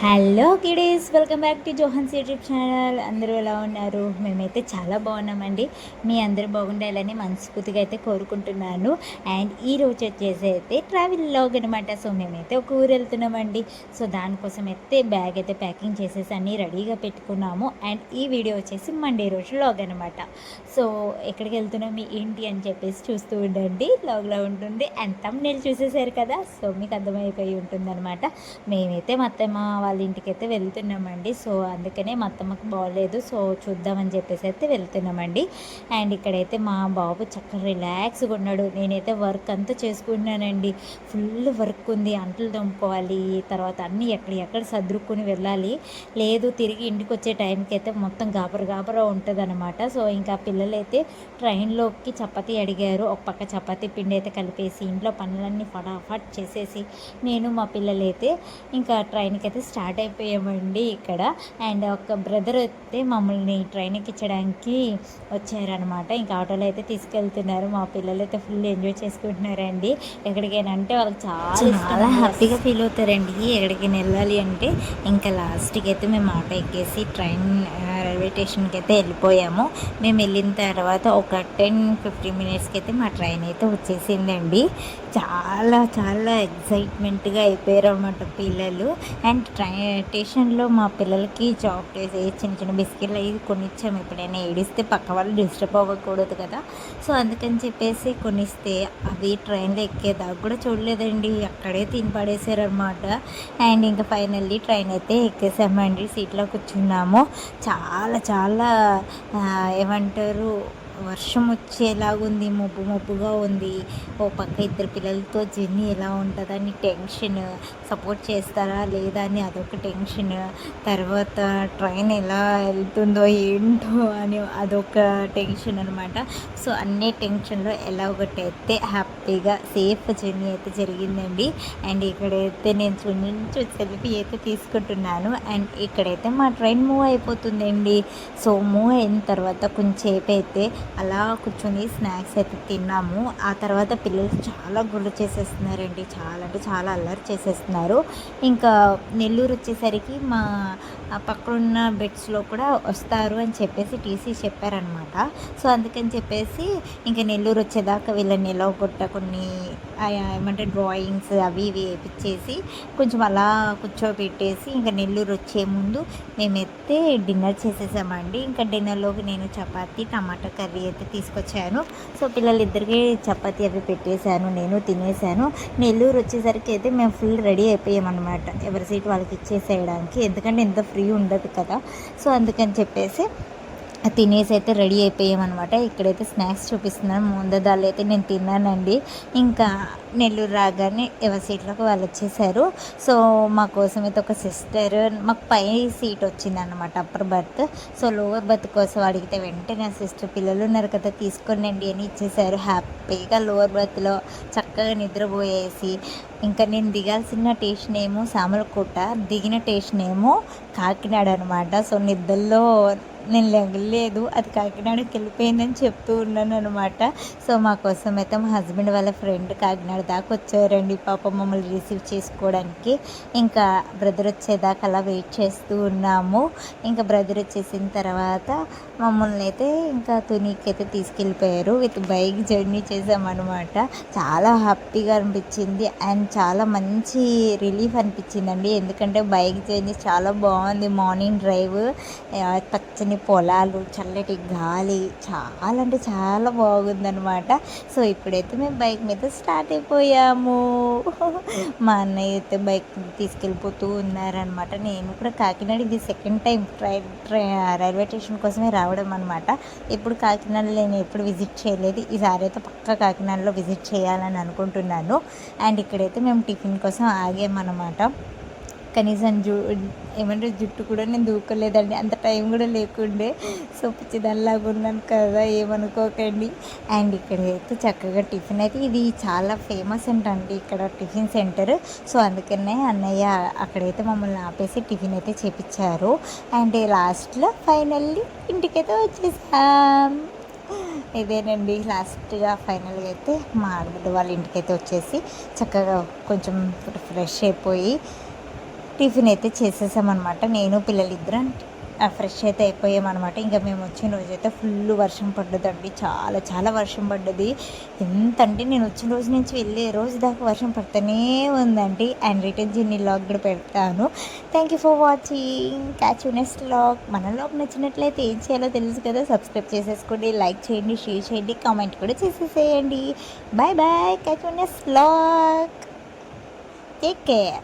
Hello kiddies, welcome back to Johan's YouTube channel. అందరూ ఎలా ఉన్నారు? మేమైతే చాలా బాగున్నామండి. మీ అందరూ బాగుండాలని మనస్ఫూర్తిగా అయితే కోరుకుంటున్నాను. అండ్ ఈ రోజు వచ్చేసి అయితే ట్రావెల్ లాగ్ అనమాట. సో మేమైతే ఒక ఊరు వెళ్తున్నామండి. సో దానికోసం అయితే బ్యాగ్ అయితే ప్యాకింగ్ చేసేసి అన్నీ రెడీగా పెట్టుకున్నాము. అండ్ ఈ వీడియో వచ్చేసి మండే రోజు లాగ్ అనమాట. సో ఎక్కడికి వెళ్తున్నాం ఏంటి అని చెప్పేసి చూస్తూ ఉండండి. లాగ్లో ఉంటుంది. అండ్ థంబ్నెయిల్ చూసేసారు కదా, సో మీకు అర్థమైపోయి ఉంటుంది అనమాట. మేమైతే మా అత్తమ్మ వాళ్ళ ఇంటికైతే వెళ్తున్నామండి. సో అందుకనే మా అత్తమ్మకి బాగోలేదు, సో చూద్దామని చెప్పేసి అయితే వెళ్తున్నామండి. అండ్ ఇక్కడైతే మా బాబు చక్కగా రిలాక్స్గా ఉన్నాడు. నేనైతే వర్క్ అంతా చేసుకుంటున్నానండి. ఫుల్ వర్క్ ఉంది, అంట్లు తోముకోవాలి, తర్వాత అన్నీ ఎక్కడ సర్దుకుని వెళ్ళాలి. లేదు తిరిగి ఇంటికి వచ్చే టైంకి అయితే మొత్తం గాబరా ఉంటుంది అనమాట. సో ఇంకా పిల్లలైతే ట్రైన్లోకి చపాతీ అడిగారు. ఒక పక్క చపాతీ పిండి అయితే కలిపేసి ఇంట్లో పనులన్నీ ఫటాఫట్ చేసేసి నేను మా పిల్లలైతే ఇంకా ట్రైన్కి అయితే స్టార్ట్ అయిపోయామండి ఇక్కడ. అండ్ ఒక బ్రదర్ అయితే మమ్మల్ని ట్రైన్ ఎక్కించడానికి వచ్చారనమాట. ఇంకా ఆటోలో అయితే తీసుకెళ్తున్నారు. మా పిల్లలు అయితే ఫుల్ ఎంజాయ్ చేసుకుంటున్నారండి. ఎక్కడికైనా అంటే వాళ్ళకి చాలా హ్యాపీగా ఫీల్ అవుతారండి. ఎక్కడికైనా వెళ్ళాలి అంటే ఇంకా లాస్ట్కి అయితే మేము ఆటో ఎక్కేసి ట్రైన్ రైల్వే స్టేషన్కి అయితే వెళ్ళిపోయాము. మేము వెళ్ళిన తర్వాత ఒక 10-15 మినిట్స్కి అయితే మా ట్రైన్ అయితే వచ్చేసిందండి. చాలా ఎగ్జైట్మెంట్గా అయిపోయారు అన్నమాట పిల్లలు. అండ్ స్టేషన్లో మా పిల్లలకి చాక్లెట్స్ చిన్న బిస్కెట్లు అవి కొనిచ్చాము. ఎప్పుడైనా ఏడిస్తే పక్క వాళ్ళు డిస్టర్బ్ అవ్వకూడదు కదా, సో అందుకని చెప్పేసి కొనిస్తే అవి ట్రైన్లో ఎక్కేదాకా కూడా చూడలేదండి, అక్కడే తిని పడేసారు అనమాట. అండ్ ఇంకా ఫైనల్లీ ట్రైన్ అయితే ఎక్కేసామండి. సీట్లో కూర్చున్నాము. చాలా ఏమంటారు, వర్షం వచ్చేలాగుంది, మబ్బుగా ఉంది. ఓ పక్క ఇద్దరు పిల్లలతో జర్నీ ఎలా ఉంటుందని టెన్షన్, సపోర్ట్ చేస్తారా లేదా అని అదొక టెన్షన్, తర్వాత ట్రైన్ ఎలా వెళ్తుందో ఏంటో అని అదొక టెన్షన్ అనమాట. సో అన్ని టెన్షన్లో ఎలా ఒకటైతే హ్యాపీగా సేఫ్ జర్నీ అయితే జరిగిందండి. అండ్ ఇక్కడైతే నేను నుంచి సెల్ఫీ అయితే తీసుకుంటున్నాను. అండ్ ఇక్కడైతే మా ట్రైన్ మూవ్ అయిపోతుందండి. సో మూవ్ అయిన తర్వాత కొంచెంసేపు అయితే అలా కూర్చొని స్నాక్స్ అయితే తిన్నాము. ఆ తర్వాత పిల్లలు చాలా గుళ్ళు చేసేస్తున్నారండి, చాలా అంటే చాలా అల్లరి చేసేస్తున్నారు. ఇంకా నెల్లూరు వచ్చేసరికి మా పక్కనున్న బెడ్స్లో కూడా వస్తారు అని చెప్పేసి టీసీ చెప్పారనమాట. సో అందుకని చెప్పేసి ఇంకా నెల్లూరు వచ్చేదాకా వీళ్ళని నిలవగొట్ట కొన్ని ఏమంటే డ్రాయింగ్స్ అవి ఇవి వేయించేసి కొంచెం అలా కూర్చోబెట్టేసి ఇంకా నెల్లూరు వచ్చే ముందు మేమైతే డిన్నర్ చేసేసామండి. ఇంకా డిన్నర్లోకి నేను చపాతీ టమాటా కర్రీ అయితే తీసుకొచ్చాను. సో పిల్లలిద్దరికి చపాతీ అవి పెట్టేశాను, నేను తినేసాను. నెల్లూరు వచ్చేసరికి అయితే మేము ఫుల్ రెడీ అయిపోయామన్నమాట, ఎవరి సీట్ వాళ్ళకి ఇచ్చేసేయడానికి. ఎందుకంటే ఎంత ఫ్రీ ఉండదు కదా, సో అందుకని చెప్పేసి తినేసి అయితే రెడీ అయిపోయామన్నమాట. ఇక్కడైతే స్నాక్స్ చూపిస్తున్నాను. ముందదాలు అయితే నేను తిన్నానండి. ఇంకా నెల్లూరు రాగానే ఎవరి సీట్లోకి వాళ్ళు వచ్చేసారు. సో మా కోసం అయితే ఒక సిస్టర్, మాకు పై సీట్ వచ్చిందన్నమాట, upper birth. So lower birth కోసం అడిగితే వెంటనే ఆ సిస్టర్ పిల్లలు ఉన్నారు కదా తీసుకోండి అని ఇచ్చేసారు. హ్యాపీగా లోవర్ బర్త్లో చక్కగా నిద్రపోయేసి ఇంకా నేను దిగాల్సిన స్టేషన్ ఏమో సామర్లకోట, దిగిన స్టేషన్ ఏమో కాకినాడ అనమాట. సో నిద్రలో నేను లెగలేదు, అది కాకినాడకి వెళ్ళిపోయిందని చెప్తూ ఉన్నాను అనమాట. సో మా కోసం అయితే మా హస్బెండ్ వాళ్ళ ఫ్రెండ్ కాకినాడ దాకా వచ్చారండి పాప మమ్మల్ని రిసీవ్ చేసుకోవడానికి. ఇంకా బ్రదర్ వచ్చేదాకా అలా వెయిట్ చేస్తూ ఉన్నాము. ఇంకా బ్రదర్ వచ్చేసిన తర్వాత మమ్మల్ని అయితే ఇంకా తునికి అయితే తీసుకెళ్ళిపోయారు. విత్ బైక్ జర్నీ చేసామన్నమాట. చాలా హ్యాపీగా అనిపించింది అండ్ చాలా మంచి రిలీఫ్ అనిపించిందండి. ఎందుకంటే బైక్ జర్నీ చాలా బాగుంది. మార్నింగ్ డ్రైవ్, పచ్చని పొలాలు, చల్లటి గాలి, చాలా అంటే చాలా బాగుందనమాట. సో ఇప్పుడైతే మేము బైక్ మీద స్టార్ట్ అయిపోయాము. మా అన్నయ్య అయితే బైక్ తీసుకెళ్ళిపోతూ ఉన్నారనమాట. నేను కూడా కాకినాడ ఇది సెకండ్ టైం రైల్వే స్టేషన్ కోసమే రావడం అనమాట. ఇప్పుడు కాకినాడలో నేను ఎప్పుడు విజిట్ చేయలేదు, ఈసారి అయితే పక్కా కాకినాడలో విజిట్ చేయాలని అనుకుంటున్నాను. అండ్ ఇక్కడైతే మేము టిఫిన్ కోసం ఆగామన్నమాట. కనీసం ఏమంటే జుట్టు కూడా నేను దూకలేదండి, అంత టైం కూడా లేకుండే. సో పిచ్చిదల్లాగా ఉన్నాను కదా, ఏమనుకోకండి. అండ్ ఇక్కడైతే చక్కగా టిఫిన్ అయితే, ఇది చాలా ఫేమస్ అంటండి ఇక్కడ టిఫిన్ సెంటర్. సో అందుకనే అన్నయ్య అక్కడైతే మమ్మల్ని ఆపేసి టిఫిన్ అయితే చేపించారు. అండ్ లాస్ట్లో ఫైనల్లీ ఇంటికైతే వచ్చేసాం. ఇదేనండి లాస్ట్గా ఫైనల్గా అయితే మా ఆడబిడ్డ వాళ్ళ ఇంటికైతే వచ్చేసి చక్కగా కొంచెం ఫ్రెష్ అయిపోయి టిఫిన్ అయితే చేసేసామన్నమాట. నేను పిల్లలిద్దరం ఫ్రెష్ అయితే అయిపోయామన్నమాట. ఇంకా మేము వచ్చిన రోజైతే ఫుల్ వర్షం పడ్డదండి. చాలా చాలా వర్షం పడ్డది. ఎంత అంటే నేను వచ్చిన రోజు నుంచి వెళ్ళే రోజు దాకా వర్షం పడుతూనే ఉందండి. అండ్ రిటర్న్ జర్నీ వ్లాగ్ కూడా పెడతాను. Thank you for watching. Catch you next vlog. మన వ్లాగ్ నచ్చినట్లయితే ఏం చేయాలో తెలుసు కదా, సబ్స్క్రైబ్ చేసేసుకోండి, లైక్ చేయండి, షేర్ చేయండి, కామెంట్ కూడా చేసేసేయండి. Bye bye. Catch you next vlog. Take care.